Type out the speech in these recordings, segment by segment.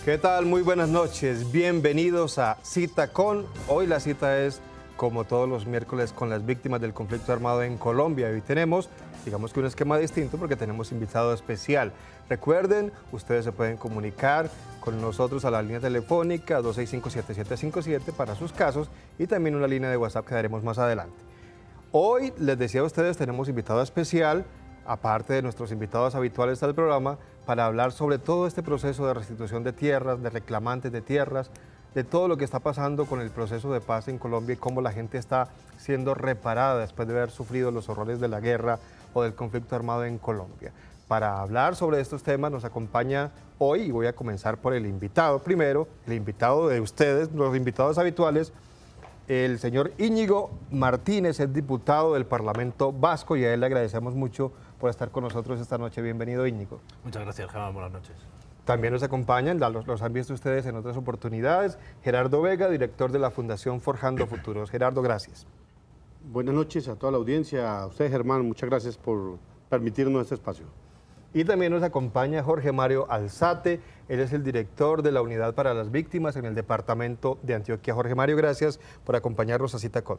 ¿Qué tal? Muy buenas noches. Bienvenidos a Cita con. Hoy la cita es, como todos los miércoles, con las víctimas del conflicto armado en Colombia. Hoy tenemos, digamos que un esquema distinto porque tenemos invitado especial. Recuerden, ustedes se pueden comunicar con nosotros a la línea telefónica 265-7757 para sus casos y también una línea de WhatsApp que daremos más adelante. Hoy, les decía a ustedes, tenemos invitado especial, aparte de nuestros invitados habituales del programa, para hablar sobre todo este proceso de restitución de tierras, de reclamantes de tierras, de todo lo que está pasando con el proceso de paz en Colombia y cómo la gente está siendo reparada después de haber sufrido los horrores de la guerra o del conflicto armado en Colombia. Para hablar sobre estos temas nos acompaña hoy, y voy a comenzar por el invitado primero, el invitado de ustedes, los invitados habituales, el señor Íñigo Martínez, es diputado del Parlamento Vasco y a él le agradecemos mucho por estar con nosotros esta noche. Bienvenido, Íñigo. Muchas gracias, Germán. Buenas noches. También nos acompañan, los han visto ustedes en otras oportunidades, Gerardo Vega, director de la Fundación Forjando Futuros. Gerardo, gracias. Buenas noches a toda la audiencia, a usted, Germán, muchas gracias por permitirnos este espacio. Y también nos acompaña Jorge Mario Alzate, él es el director de la Unidad para las Víctimas en el Departamento de Antioquia. Jorge Mario, gracias por acompañarnos a Cita con.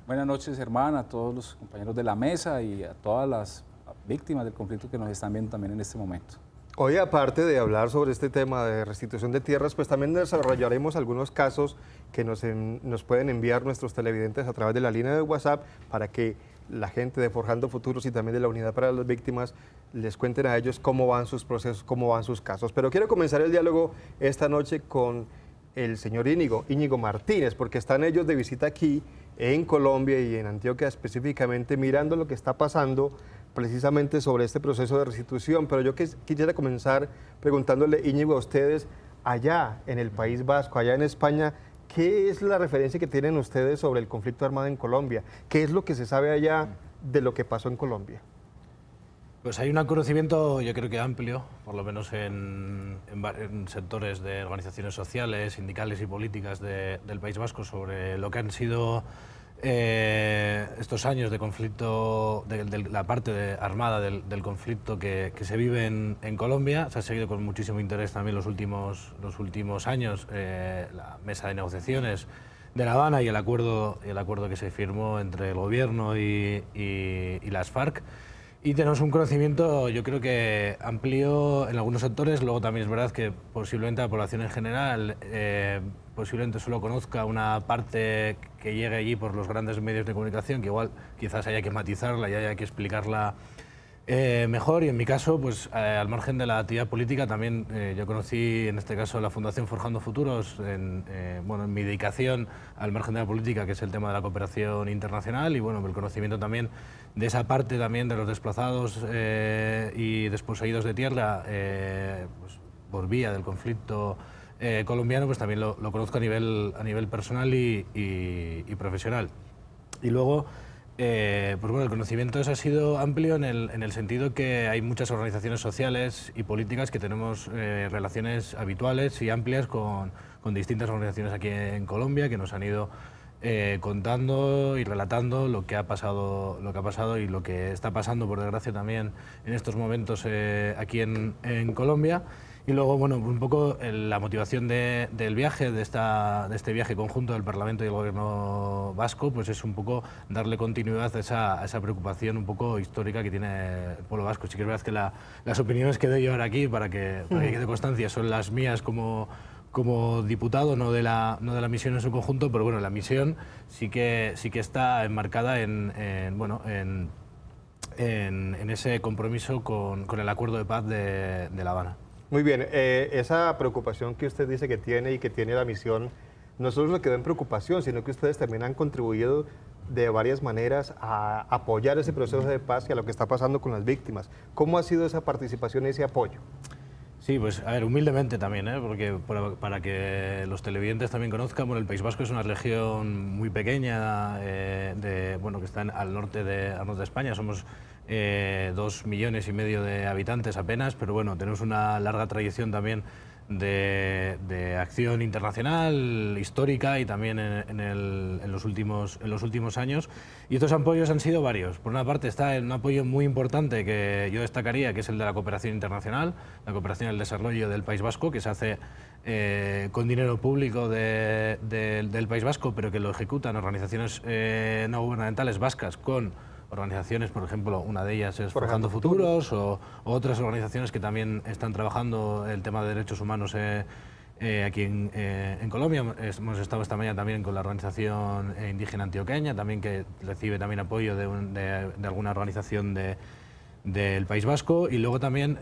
Buenas noches, Germán, a todos los compañeros de la mesa y a todas las víctimas del conflicto que nos están viendo también en este momento. Hoy, aparte de hablar sobre este tema de restitución de tierras, pues también desarrollaremos algunos casos que nos pueden enviar nuestros televidentes a través de la línea de WhatsApp para que la gente de Forjando Futuros y también de la Unidad para las Víctimas les cuenten a ellos cómo van sus procesos, cómo van sus casos. Pero quiero comenzar el diálogo esta noche con el señor Íñigo Martínez, porque están ellos de visita aquí en Colombia y en Antioquia específicamente, mirando lo que está pasando precisamente sobre este proceso de restitución. Pero yo quisiera comenzar preguntándole, Íñigo, a ustedes allá en el País Vasco, allá en España, ¿qué es la referencia que tienen ustedes sobre el conflicto armado en Colombia? ¿Qué es lo que se sabe allá de lo que pasó en Colombia? Pues hay un conocimiento, yo creo que amplio, por lo menos en sectores de organizaciones sociales, sindicales y políticas del País Vasco sobre lo que han sido estos años de conflicto, de la parte armada del conflicto que se vive en Colombia. Se ha seguido con muchísimo interés también los últimos años la mesa de negociaciones de La Habana y el acuerdo que se firmó entre el gobierno y las FARC. Y tenemos un conocimiento, yo creo que amplio en algunos sectores. Luego también es verdad que posiblemente la población en general posiblemente solo conozca una parte que llegue allí por los grandes medios de comunicación, que igual quizás haya que matizarla y haya que explicarla mejor. Y en mi caso, pues al margen de la actividad política, también yo conocí en este caso la Fundación Forjando Futuros en mi dedicación al margen de la política, que es el tema de la cooperación internacional, y bueno, el conocimiento también de esa parte también de los desplazados y desposeídos de tierra pues, por vía del conflicto colombiano, pues también lo conozco a nivel personal y profesional. Y luego pues bueno, el conocimiento ese ha sido amplio en el sentido que hay muchas organizaciones sociales y políticas que tenemos relaciones habituales y amplias con distintas organizaciones aquí en Colombia, que nos han ido contando y relatando lo que ha pasado y lo que está pasando, por desgracia, también en estos momentos aquí en Colombia. Y luego, bueno, un poco la motivación del viaje, de este viaje conjunto del Parlamento y el Gobierno vasco, pues es un poco darle continuidad a esa preocupación un poco histórica que tiene el pueblo vasco. Sí que es verdad que las opiniones que doy yo ahora aquí, para que quede constancia, son las mías como diputado, no de la misión en su conjunto, pero bueno, la misión sí que está enmarcada en ese compromiso con el acuerdo de paz de La Habana. Muy bien, esa preocupación que usted dice que tiene y que tiene la misión, no solo se quedó en preocupación, sino que ustedes también han contribuido de varias maneras a apoyar ese proceso de paz y a lo que está pasando con las víctimas. ¿Cómo ha sido esa participación y ese apoyo? Sí, pues a ver, humildemente también, porque para que los televidentes también conozcan, bueno, el País Vasco es una región muy pequeña, que está al norte de España. Somos 2,5 millones de habitantes apenas, pero bueno, tenemos una larga tradición también de acción internacional, histórica y también en los últimos años. Y estos apoyos han sido varios. Por una parte está un apoyo muy importante que yo destacaría, que es el de la cooperación internacional, la cooperación al desarrollo del País Vasco, que se hace con dinero público del País Vasco, pero que lo ejecutan organizaciones no gubernamentales vascas con organizaciones, por ejemplo, una de ellas es Forjando Futuros, o otras organizaciones que también están trabajando el tema de derechos humanos aquí en Colombia. Hemos estado esta mañana también con la organización indígena antioqueña, también que recibe también apoyo de alguna organización del País Vasco. Y luego también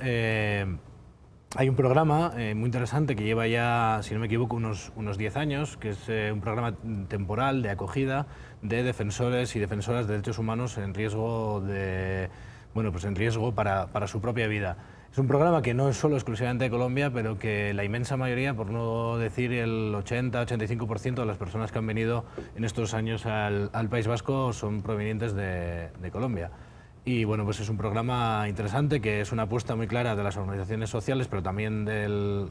hay un programa muy interesante que lleva ya, si no me equivoco, unos 10 años, que es un programa temporal de acogida de defensores y defensoras de derechos humanos en riesgo para su propia vida. Es un programa que no es solo exclusivamente de Colombia, pero que la inmensa mayoría, por no decir el 80-85% de las personas que han venido en estos años al País Vasco son provenientes de Colombia. Y bueno, pues es un programa interesante que es una apuesta muy clara de las organizaciones sociales, pero también del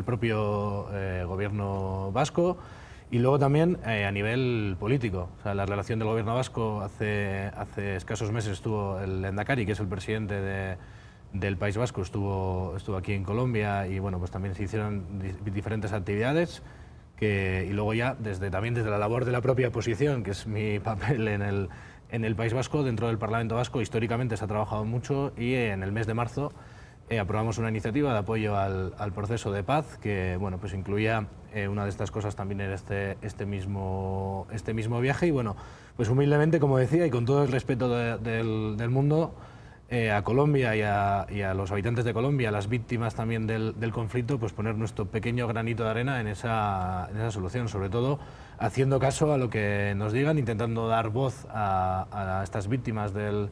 propio gobierno vasco. Y luego también a nivel político. O sea, la relación del gobierno vasco, hace escasos meses estuvo el Lehendakari, que es el presidente del País Vasco, estuvo aquí en Colombia, y bueno, pues también se hicieron diferentes actividades. Y luego ya también desde la labor de la propia oposición, que es mi papel en el País Vasco, dentro del Parlamento Vasco, históricamente se ha trabajado mucho, y en el mes de marzo aprobamos una iniciativa de apoyo al proceso de paz que, bueno, pues incluía una de estas cosas también en este mismo viaje. Y bueno, pues humildemente, como decía, y con todo el respeto del mundo, a Colombia y a los habitantes de Colombia, a las víctimas también del conflicto, pues poner nuestro pequeño granito de arena en esa solución, sobre todo haciendo caso a lo que nos digan, intentando dar voz a estas víctimas del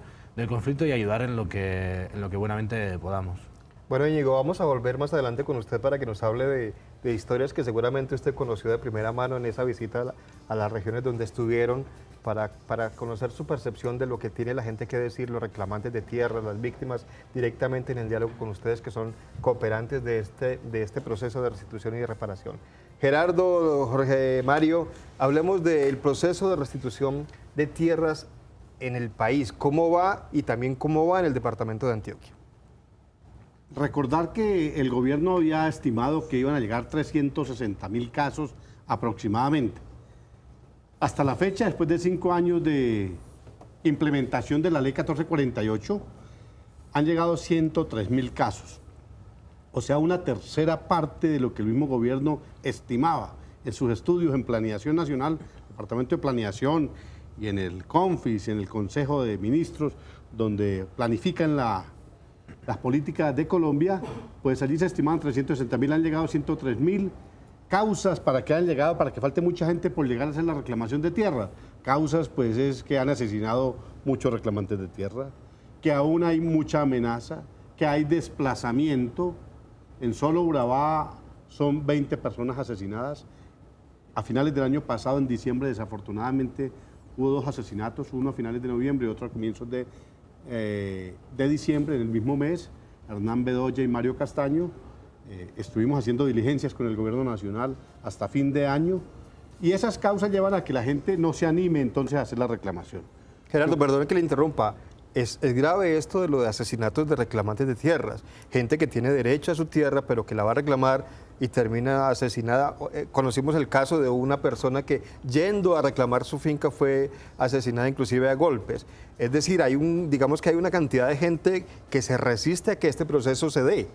conflicto y ayudar en lo que buenamente podamos. Bueno, Íñigo, vamos a volver más adelante con usted para que nos hable de historias que seguramente usted conoció de primera mano en esa visita a las regiones donde estuvieron, para conocer su percepción de lo que tiene la gente que decir, los reclamantes de tierra, las víctimas, directamente en el diálogo con ustedes, que son cooperantes de este proceso de restitución y de reparación. Gerardo, Jorge Mario, hablemos del proceso de restitución de tierras en el país. ¿Cómo va y también cómo va en el departamento de Antioquia? Recordar que el gobierno había estimado que iban a llegar 360.000 casos aproximadamente. Hasta la fecha, después de 5 años de implementación de la ley 1448, han llegado 103.000 casos. O sea, una tercera parte de lo que el mismo gobierno estimaba en sus estudios en Planeación Nacional, Departamento de Planeación, y en el CONFIS, en el Consejo de Ministros, donde planifican las políticas de Colombia. Pues allí se estimaban 360.000, han llegado 103.000. Causas para que hayan llegado, para que falte mucha gente por llegar a hacer la reclamación de tierra. Causas, pues, es que han asesinado muchos reclamantes de tierra, que aún hay mucha amenaza, que hay desplazamiento. En solo Urabá son 20 personas asesinadas. A finales del año pasado, en diciembre, desafortunadamente, hubo 2 asesinatos, uno a finales de noviembre y otro a comienzos de diciembre, en el mismo mes. Hernán Bedoya y Mario Castaño. Estuvimos haciendo diligencias con el gobierno nacional hasta fin de año, y esas causas llevan a que la gente no se anime entonces a hacer la reclamación. Gerardo, perdone que le interrumpa. Es grave esto de lo de asesinatos de reclamantes de tierras. Gente que tiene derecho a su tierra, pero que la va a reclamar y termina asesinada. Conocimos el caso de una persona que, yendo a reclamar su finca, fue asesinada inclusive a golpes. Es decir, digamos que hay una cantidad de gente que se resiste a que este proceso se dé.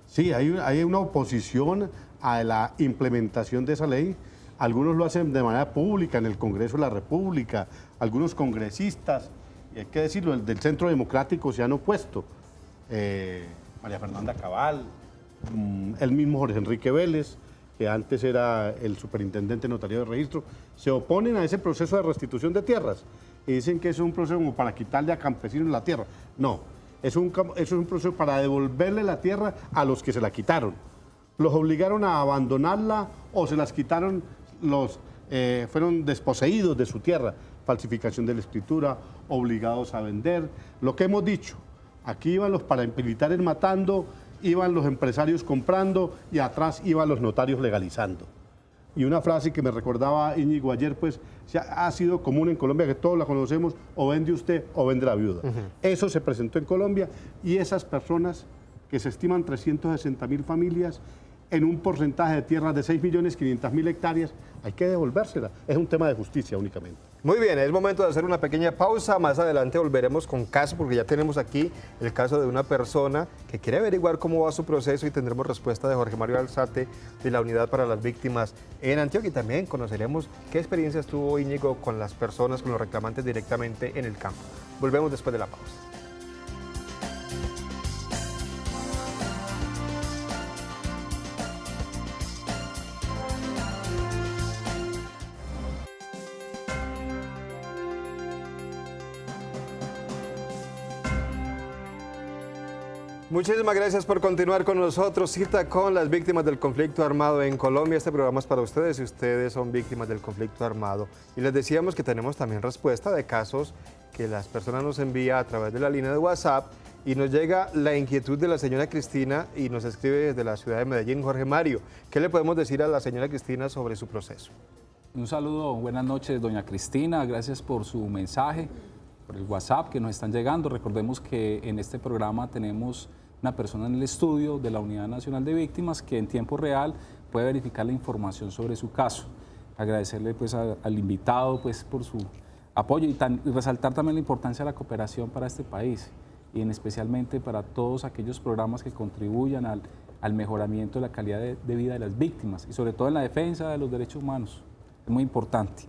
Sí, hay una oposición a la implementación de esa ley. Algunos lo hacen de manera pública en el Congreso de la República, algunos congresistas, y hay que decirlo, el del Centro Democrático se han opuesto. María Fernanda Cabal, el mismo Jorge Enrique Vélez, que antes era el superintendente notario de registro, se oponen a ese proceso de restitución de tierras y dicen que es un proceso como para quitarle a campesinos la tierra. No. Eso es un proceso para devolverle la tierra a los que se la quitaron. Los obligaron a abandonarla o se las quitaron, fueron desposeídos de su tierra. Falsificación de la escritura, obligados a vender. Lo que hemos dicho, aquí iban los paramilitares matando iban los empresarios comprando y atrás iban los notarios legalizando. Y una frase que me recordaba Íñigo ayer, pues ha sido común en Colombia, que todos la conocemos, o vende usted o vende la viuda. Eso se presentó en Colombia y esas personas, que se estiman 360.000 familias, en un porcentaje de tierras de 6.500.000 hectáreas, hay que devolvérsela. Es un tema de justicia únicamente. Muy bien, es momento de hacer una pequeña pausa. Más adelante volveremos con casos, porque ya tenemos aquí el caso de una persona que quiere averiguar cómo va su proceso y tendremos respuesta de Jorge Mario Alzate de la Unidad para las Víctimas en Antioquia. Y también conoceremos qué experiencias tuvo Íñigo con las personas, con los reclamantes directamente en el campo. Volvemos después de la pausa. Muchísimas gracias por continuar con nosotros. Cita con las víctimas del conflicto armado en Colombia. Este programa es para ustedes si ustedes son víctimas del conflicto armado. Y les decíamos que tenemos también respuesta de casos que las personas nos envían a través de la línea de WhatsApp y nos llega la inquietud de la señora Cristina y nos escribe desde la ciudad de Medellín. Jorge Mario, ¿qué le podemos decir a la señora Cristina sobre su proceso? Un saludo, buenas noches, doña Cristina. Gracias por su mensaje, por el WhatsApp que nos están llegando. Recordemos que en este programa tenemos una persona en el estudio de la Unidad Nacional de Víctimas que en tiempo real puede verificar la información sobre su caso. Agradecerle pues al invitado pues por su apoyo y resaltar también la importancia de la cooperación para este país y especialmente para todos aquellos programas que contribuyan al mejoramiento de la calidad de vida de las víctimas y sobre todo en la defensa de los derechos humanos. Es muy importante.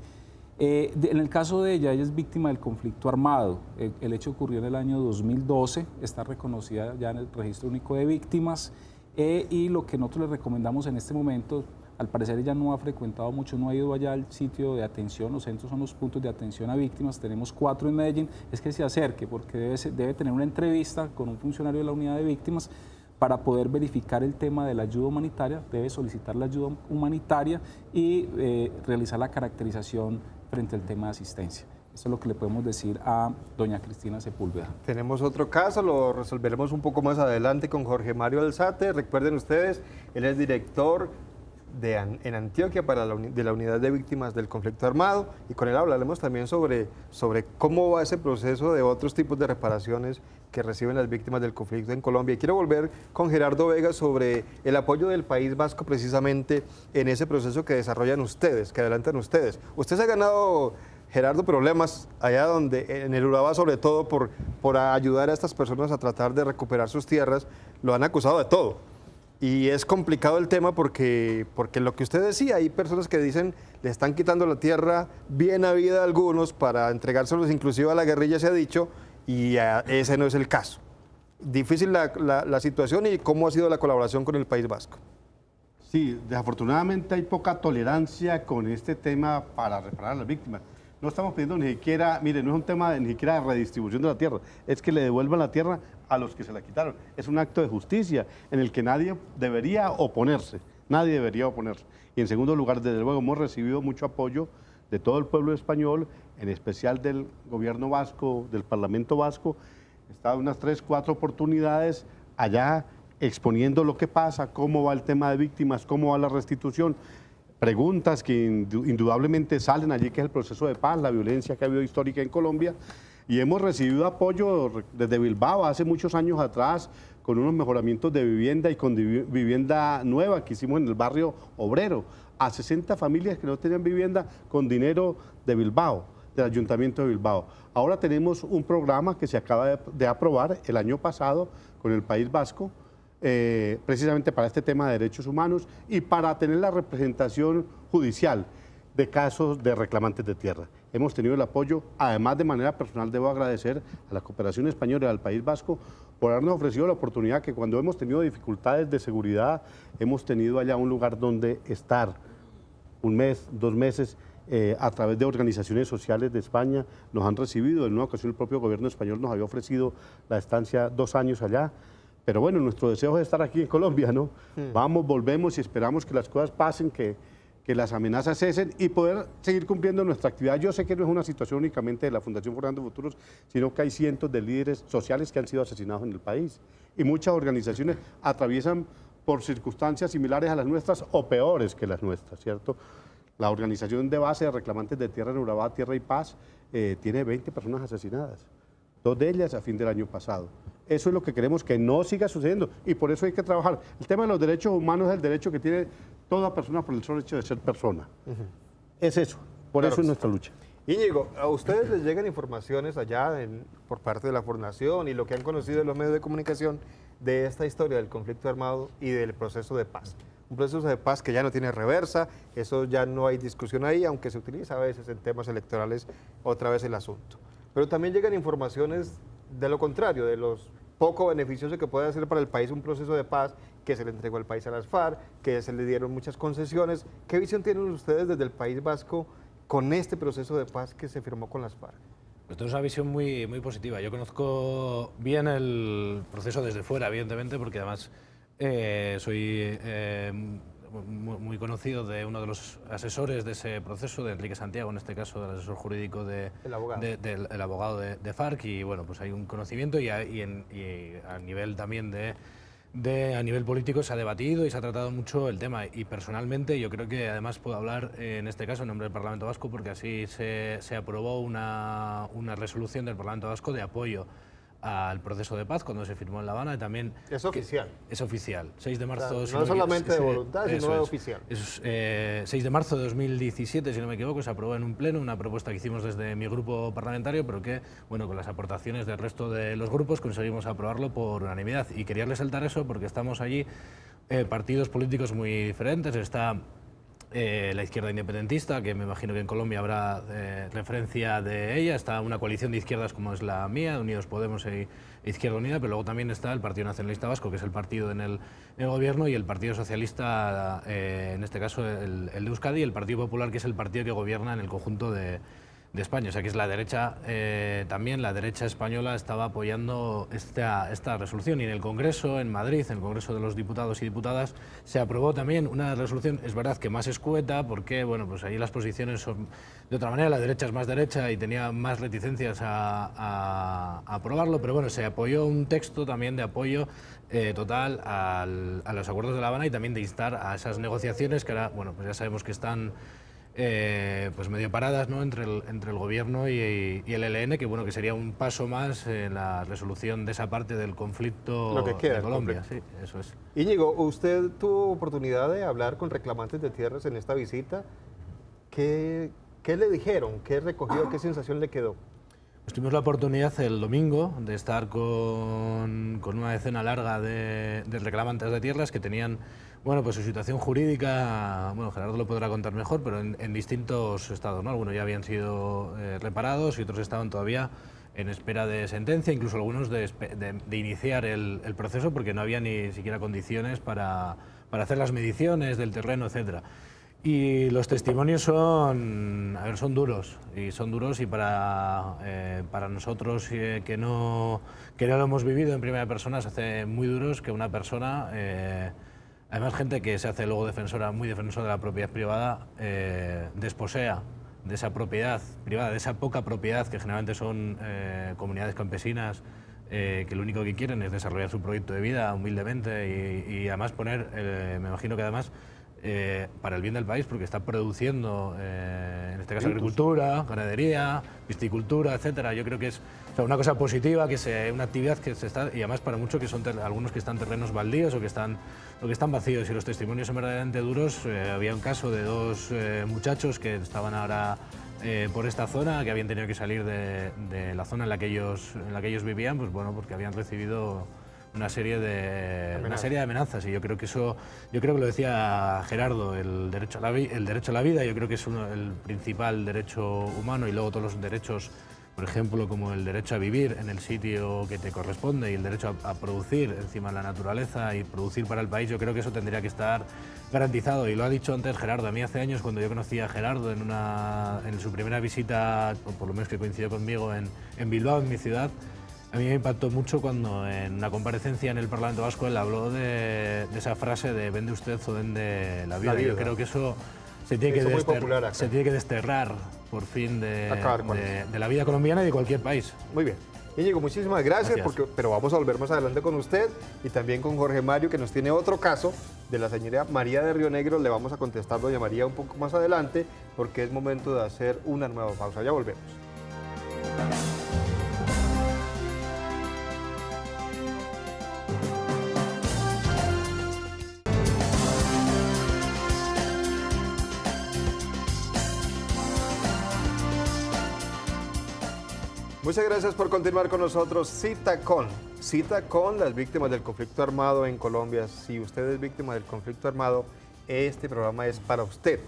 En el caso de ella es víctima del conflicto armado. El hecho ocurrió en el año 2012, está reconocida ya en el Registro Único de Víctimas y lo que nosotros le recomendamos en este momento, al parecer ella no ha frecuentado mucho, no ha ido allá al sitio de atención, los centros son los puntos de atención a víctimas, tenemos 4 en Medellín, es que se acerque porque debe tener una entrevista con un funcionario de la Unidad de Víctimas para poder verificar el tema de la ayuda humanitaria, debe solicitar la ayuda humanitaria y realizar la caracterización frente al tema de asistencia. Esto es lo que le podemos decir a doña Cristina Sepúlveda. Tenemos otro caso, lo resolveremos un poco más adelante con Jorge Mario Alzate. Recuerden ustedes, él es director en Antioquia de la Unidad de Víctimas del Conflicto Armado y con él hablaremos también sobre cómo va ese proceso de otros tipos de reparaciones que reciben las víctimas del conflicto en Colombia. Y quiero volver con Gerardo Vega sobre el apoyo del País Vasco precisamente en ese proceso que desarrollan ustedes, que adelantan ustedes. Usted se ha ganado, Gerardo, problemas allá donde, en el Urabá sobre todo, por ayudar a estas personas a tratar de recuperar sus tierras. Lo han acusado de todo. Y es complicado el tema porque lo que usted decía, hay personas que dicen le están quitando la tierra bien a vida a algunos para entregárselos inclusive a la guerrilla, se ha dicho, y ese no es el caso. Difícil la situación y cómo ha sido la colaboración con el País Vasco. Sí, desafortunadamente hay poca tolerancia con este tema para reparar a las víctimas. No estamos pidiendo ni siquiera, mire, no es un tema ni siquiera de redistribución de la tierra, es que le devuelvan la tierra a los que se la quitaron. Es un acto de justicia en el que nadie debería oponerse, nadie debería oponerse. Y en segundo lugar, desde luego, hemos recibido mucho apoyo de todo el pueblo español, en especial del gobierno vasco, del Parlamento vasco. He estado unas 3, 4 oportunidades allá exponiendo lo que pasa, cómo va el tema de víctimas, cómo va la restitución. Preguntas que indudablemente salen allí, que es el proceso de paz, la violencia que ha habido histórica en Colombia. Y hemos recibido apoyo desde Bilbao hace muchos años atrás, con unos mejoramientos de vivienda y con vivienda nueva que hicimos en el barrio obrero, a 60 familias que no tenían vivienda con dinero de Bilbao, del Ayuntamiento de Bilbao. Ahora tenemos un programa que se acaba de aprobar el año pasado con el País Vasco, precisamente para este tema de derechos humanos y para tener la representación judicial de casos de reclamantes de tierra. Hemos tenido el apoyo, además de manera personal debo agradecer a la cooperación española y al País Vasco por habernos ofrecido la oportunidad que cuando hemos tenido dificultades de seguridad, hemos tenido allá un lugar donde estar, 1 mes, 2 meses, a través de organizaciones sociales de España, nos han recibido. En una ocasión el propio gobierno español nos había ofrecido la estancia 2 años allá. Pero bueno, nuestro deseo es estar aquí en Colombia, ¿no? Vamos, volvemos y esperamos que las cosas pasen, que que las amenazas cesen y poder seguir cumpliendo nuestra actividad. Yo sé que no es una situación únicamente de la Fundación Forjando Futuros, sino que hay cientos de líderes sociales que han sido asesinados en el país y muchas organizaciones atraviesan por circunstancias similares a las nuestras o peores que las nuestras, ¿cierto? La organización de base de reclamantes de tierra en Urabá, Tierra y Paz, tiene 20 personas asesinadas, 2 de ellas a fin del año pasado. Eso es lo que queremos que no siga sucediendo y por eso hay que trabajar. El tema de los derechos humanos es el derecho que tiene toda persona por el solo hecho de ser persona. Es eso, por Claro eso es que nuestra lucha. Íñigo, ¿a ustedes les llegan informaciones allá por parte de la Fundación y lo que han conocido en los medios de comunicación de esta historia del conflicto armado y del proceso de paz? Un proceso de paz que ya no tiene reversa, eso ya no hay discusión ahí, aunque se utiliza a veces en temas electorales otra vez el asunto. Pero también llegan informaciones de lo contrario, de los poco beneficioso que puede hacer para el país un proceso de paz, que se le entregó al país a las FARC, que se le dieron muchas concesiones. ¿Qué visión tienen ustedes desde el País Vasco con este proceso de paz que se firmó con las FARC? Pues tenemos una visión muy, muy positiva. Yo conozco bien el proceso desde fuera, evidentemente, porque además soy muy conocido de uno de los asesores de ese proceso, de Enrique Santiago, en este caso, del asesor jurídico El abogado. del abogado de FARC, y bueno, pues hay un conocimiento y a nivel también a nivel político se ha debatido y se ha tratado mucho el tema, y personalmente yo creo que además puedo hablar en este caso en nombre del Parlamento Vasco, porque así se aprobó una resolución del Parlamento Vasco de apoyo al proceso de paz cuando se firmó en La Habana. Y también Es oficial. es oficial, 6 de marzo. O sea, no solamente de voluntad, sino de oficial. 6 de marzo de 2017, si no me equivoco, se aprobó en un pleno una propuesta que hicimos desde mi grupo parlamentario, pero que, bueno, con las aportaciones del resto de los grupos conseguimos aprobarlo por unanimidad. Y quería resaltar eso porque estamos allí partidos políticos muy diferentes. Está la izquierda independentista, que me imagino que en Colombia habrá referencia de ella. Está una coalición de izquierdas como es la mía, Unidos Podemos e Izquierda Unida, pero luego también está el Partido Nacionalista Vasco, que es el partido en el gobierno, y el Partido Socialista, en este caso el de Euskadi, y el Partido Popular, que es el partido que gobierna en el conjunto de España. O sea que es la derecha, también la derecha española estaba apoyando esta resolución, y en el Congreso, en Madrid, en el Congreso de los Diputados y Diputadas, se aprobó también una resolución, es verdad que más escueta, porque bueno, pues ahí las posiciones son de otra manera, la derecha es más derecha y tenía más reticencias a aprobarlo, pero bueno, se apoyó un texto también de apoyo total a los acuerdos de La Habana, y también de instar a esas negociaciones que ahora, bueno, pues ya sabemos que están pues medio paradas, ¿no?, entre el gobierno y el ELN, que bueno, que sería un paso más en la resolución de esa parte del conflicto Lo que queda, de Colombia. conflicto. Sí, eso es. Íñigo, usted tuvo oportunidad de hablar con reclamantes de tierras en esta visita. ¿Qué le dijeron? ¿Qué recogió? ¿Qué sensación le quedó? Pues tuvimos la oportunidad el domingo de estar con una decena larga de reclamantes de tierras que tenían, bueno, pues su situación jurídica, bueno, Gerardo lo podrá contar mejor, pero en distintos estados, ¿no? Algunos ya habían sido reparados y otros estaban todavía en espera de sentencia, incluso algunos de iniciar el proceso, porque no había ni siquiera condiciones para hacer las mediciones del terreno, etcétera. Y los testimonios son duros, y para nosotros que no lo hemos vivido en primera persona, se hace muy duros que una persona, además gente que se hace luego muy defensora de la propiedad privada, desposea de esa propiedad privada, de esa poca propiedad que generalmente son comunidades campesinas, que lo único que quieren es desarrollar su proyecto de vida humildemente, y además poner, me imagino que además para el bien del país, porque está produciendo, en este caso, agricultura, ganadería, piscicultura, etcétera. Yo creo que es, o sea, una cosa positiva, una actividad que se está, y además para muchos que son algunos que están terrenos baldíos o que están vacíos, y los testimonios son verdaderamente duros. Había un caso de 2 muchachos que estaban ahora por esta zona, que habían tenido que salir de la zona en la que ellos vivían, pues bueno, porque habían recibido una serie de amenazas, y yo creo que lo decía Gerardo, el derecho a la vida, yo creo que es el principal derecho humano, y luego todos los derechos, por ejemplo, como el derecho a vivir en el sitio que te corresponde, y el derecho a producir encima de la naturaleza y producir para el país. Yo creo que eso tendría que estar garantizado, y lo ha dicho antes Gerardo. A mí hace años, cuando yo conocí a Gerardo en su primera visita, o por lo menos que coincidió conmigo en Bilbao, en mi ciudad, a mí me impactó mucho cuando en una comparecencia en el Parlamento Vasco él habló de esa frase de "vende usted o vende la vida". Yo creo que eso se tiene, Eso es muy popular acá. se tiene que desterrar por fin Acabar con de la vida colombiana y de cualquier país. Muy bien. Íñigo, muchísimas gracias, pero vamos a volver más adelante con usted y también con Jorge Mario, que nos tiene otro caso de la señora María de Río Negro. Le vamos a contestar, doña María, un poco más adelante, porque es momento de hacer una nueva pausa. Ya volvemos. Muchas gracias por continuar con nosotros. Cita con las víctimas del conflicto armado en Colombia. Si usted es víctima del conflicto armado, este programa es para usted.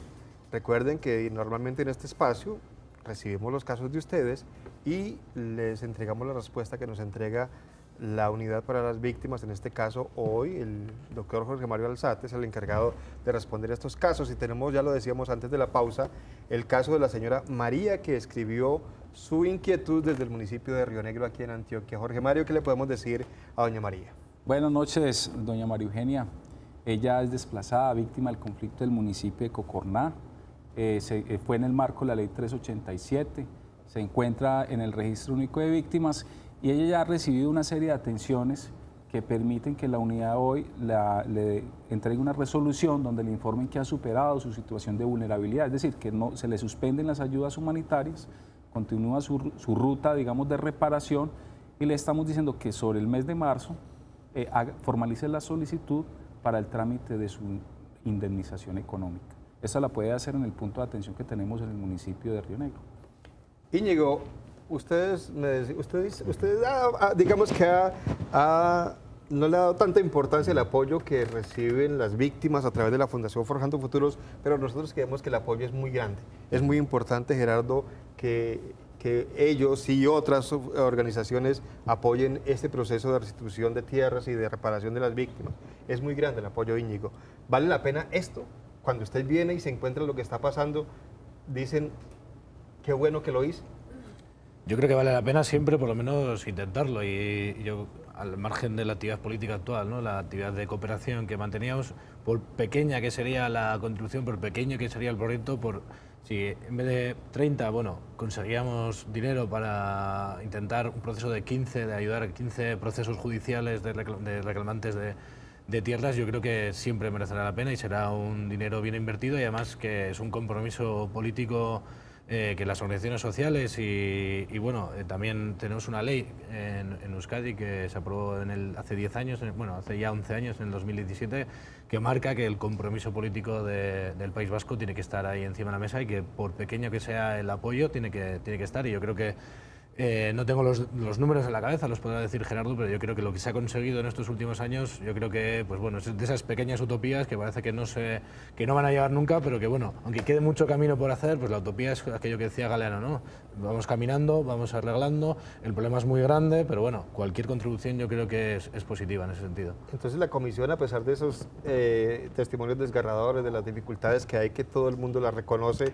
Recuerden que normalmente en este espacio recibimos los casos de ustedes y les entregamos la respuesta que nos entrega la unidad para las víctimas. En este caso, hoy el doctor Jorge Mario Alzate es el encargado de responder a estos casos. Y tenemos, ya lo decíamos antes de la pausa, el caso de la señora María, que escribió su inquietud desde el municipio de Río Negro, aquí en Antioquia. Jorge Mario, ¿qué le podemos decir a doña María? Buenas noches, doña María Eugenia. Ella es desplazada, víctima del conflicto del municipio de Cocorná. Fue en el marco de la ley 387, se encuentra en el registro único de víctimas y ella ya ha recibido una serie de atenciones que permiten que la unidad hoy le entregue una resolución donde le informen que ha superado su situación de vulnerabilidad, es decir, que no se le suspenden las ayudas humanitarias, continúa su ruta, digamos, de reparación y le estamos diciendo que sobre el mes de marzo formalice la solicitud para el trámite de su indemnización económica. Esa la puede hacer en el punto de atención que tenemos en el municipio de Río Negro. Íñigo, usted digamos que no le ha dado tanta importancia el apoyo que reciben las víctimas a través de la Fundación Forjando Futuros, pero nosotros creemos que el apoyo es muy grande. Es muy importante, Gerardo, que ellos y otras organizaciones apoyen este proceso de restitución de tierras y de reparación de las víctimas. Es muy grande el apoyo, Íñigo. ¿Vale la pena esto? Cuando usted viene y se encuentra lo que está pasando, dicen, qué bueno que lo hice. Yo creo que vale la pena siempre por lo menos intentarlo y yo, al margen de la actividad política actual, ¿no? La actividad de cooperación que manteníamos, por pequeña que sería la contribución, por pequeño que sería el proyecto, si en vez de 30, conseguíamos dinero para intentar un proceso de ayudar a 15 procesos judiciales de reclamantes de tierras, yo creo que siempre merecerá la pena y será un dinero bien invertido y además que es un compromiso político que las organizaciones sociales también tenemos una ley en Euskadi que se aprobó hace 10 años, hace ya 11 años, en el 2017, que marca que el compromiso político del País Vasco tiene que estar ahí encima de la mesa y que por pequeño que sea el apoyo tiene que estar y yo creo que no tengo los números en la cabeza, los podrá decir Gerardo, pero yo creo que lo que se ha conseguido en estos últimos años, yo creo que es de esas pequeñas utopías que parece que no van a llegar nunca, pero que aunque quede mucho camino por hacer, pues la utopía es aquello que decía Galeano, ¿no? Vamos caminando, vamos arreglando, el problema es muy grande, pero cualquier contribución yo creo que es positiva en ese sentido. Entonces la comisión, a pesar de esos testimonios desgarradores, de las dificultades que hay, que todo el mundo las reconoce,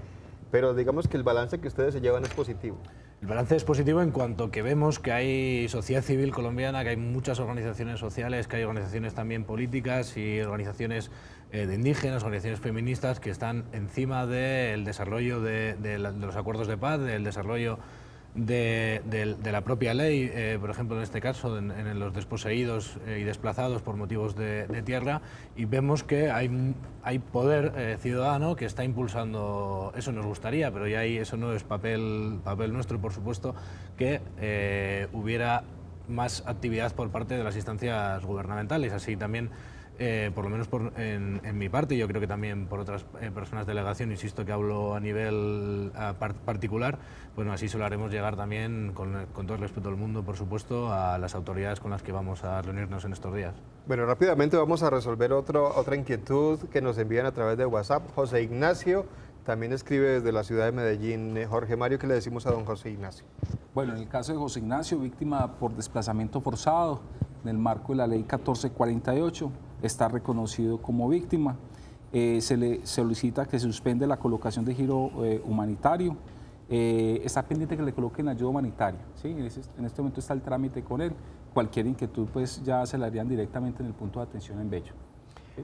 pero digamos que el balance que ustedes se llevan es positivo. El balance es positivo en cuanto que vemos que hay sociedad civil colombiana, que hay muchas organizaciones sociales, que hay organizaciones también políticas y organizaciones de indígenas, organizaciones feministas que están encima del desarrollo de los acuerdos de paz, del desarrollo de la propia ley, por ejemplo en este caso en los desposeídos y desplazados por motivos de tierra, y vemos que hay poder ciudadano que está impulsando eso. Nos gustaría, pero ya eso no es papel nuestro, por supuesto, que hubiera más actividad por parte de las instancias gubernamentales. Así también, por lo menos en mi parte, y yo creo que también por otras personas de delegación, insisto que hablo a nivel particular, así se lo haremos llegar también, con todo el respeto del mundo, por supuesto, a las autoridades con las que vamos a reunirnos en estos días. Bueno, rápidamente vamos a resolver otra inquietud que nos envían a través de WhatsApp. José Ignacio también escribe desde la ciudad de Medellín. Jorge Mario, ¿qué le decimos a don José Ignacio? Bueno, en el caso de José Ignacio, víctima por desplazamiento forzado, en el marco de la ley 1448, está reconocido como víctima. Se le solicita que se suspende la colocación de giro humanitario. Está pendiente que le coloquen ayuda humanitaria, ¿sí? En este momento está el trámite con él. Cualquier inquietud ya se la harían directamente en el punto de atención en Bello. ¿Sí?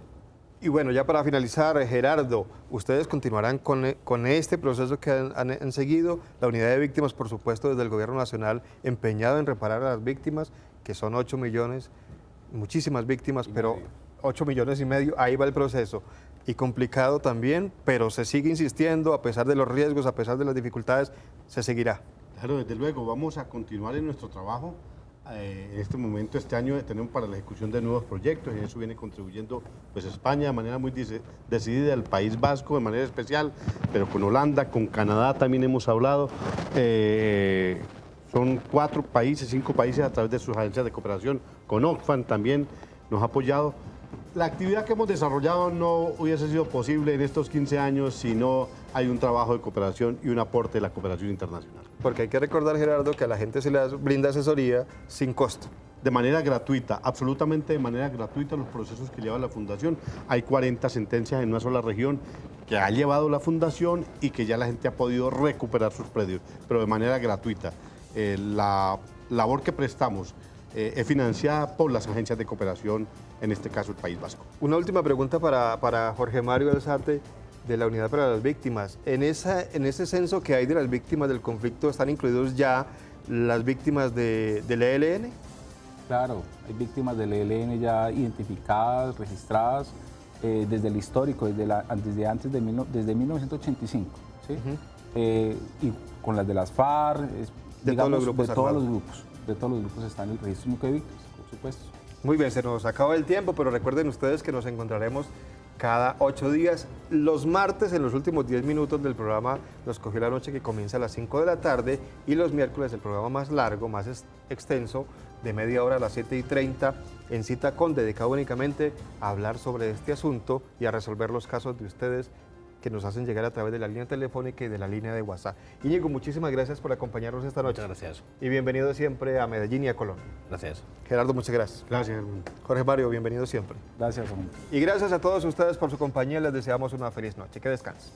Y bueno, ya para finalizar, Gerardo, ustedes continuarán con este proceso que han seguido. La unidad de víctimas, por supuesto, desde el Gobierno Nacional, empeñado en reparar a las víctimas, que son 8 millones, muchísimas víctimas, pero 8 millones y medio, ahí va el proceso. Y complicado también, pero se sigue insistiendo, a pesar de los riesgos, a pesar de las dificultades, se seguirá. Claro, desde luego, vamos a continuar en nuestro trabajo. En este momento, este año, tenemos para la ejecución de nuevos proyectos, en eso viene contribuyendo pues, España de manera muy decidida, el País Vasco de manera especial, pero con Holanda, con Canadá también hemos hablado. Son 4 países, 5 países a través de sus agencias de cooperación, con Oxfam también nos ha apoyado. La actividad que hemos desarrollado no hubiese sido posible en estos 15 años si no hay un trabajo de cooperación y un aporte de la cooperación internacional. Porque hay que recordar, Gerardo, que a la gente se le brinda asesoría sin costo. De manera gratuita, absolutamente de manera gratuita, los procesos que lleva la Fundación. Hay 40 sentencias en una sola región que ha llevado la Fundación y que ya la gente ha podido recuperar sus predios, pero de manera gratuita. La labor que prestamos es financiada por las agencias de cooperación, en este caso el País Vasco. Una última pregunta para Jorge Mario Alzate, de la Unidad para las Víctimas. En ese censo que hay de las víctimas del conflicto, ¿están incluidos ya las víctimas del ELN? Claro, hay víctimas del ELN ya identificadas, registradas, desde el histórico, desde 1985, ¿sí? Y con las de las FARC, de todos los grupos de todos los grupos está en el registro único de víctimas, por supuesto. Muy bien, se nos acaba el tiempo, pero recuerden ustedes que nos encontraremos cada 8 días. Los martes, en los últimos 10 minutos del programa, nos cogió la noche, que comienza a las 5 de la tarde, y los miércoles el programa más largo, más extenso, de media hora a las 7:30, en Cita Con, dedicado únicamente a hablar sobre este asunto y a resolver los casos de ustedes que nos hacen llegar a través de la línea telefónica y de la línea de WhatsApp. Íñigo, muchísimas gracias por acompañarnos esta noche. Muchas gracias. Y bienvenido siempre a Medellín y a Colón. Gracias. Gerardo, muchas gracias. Gracias, hermano. Jorge Mario, bienvenido siempre. Gracias, Ramón. Y gracias a todos ustedes por su compañía. Les deseamos una feliz noche. Que descansen.